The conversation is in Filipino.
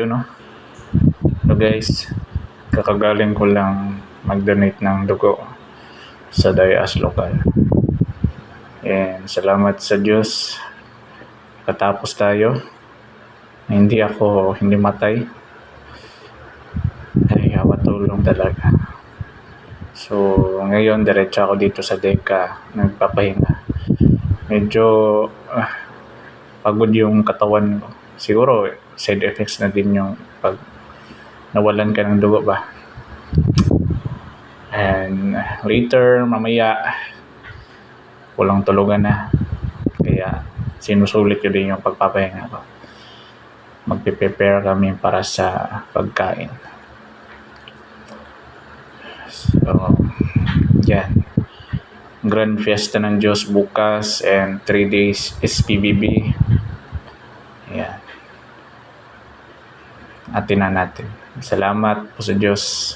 Yun, no? So guys, kakagaling ko lang mag-donate ng dugo sa Dayas Lokal. And salamat sa Diyos, katapos tayo. Hindi matay. Ay, hawa tulong talaga. So, ngayon, diretso ako dito sa Deka, nagpapahinga. Medyo pagod yung katawan ko. Siguro, side effects na din yung pag nawalan ka ng dugo ba. And later, mamaya, walang tulugan na. Kaya, sinusulit ko din yung pagpapahinga ko. Magpe-prepare kami para sa pagkain. So, yan. Grand Fiesta ng Diyos bukas and 3 days SPBB. Yan. Atin na natin. Salamat po sa Diyos.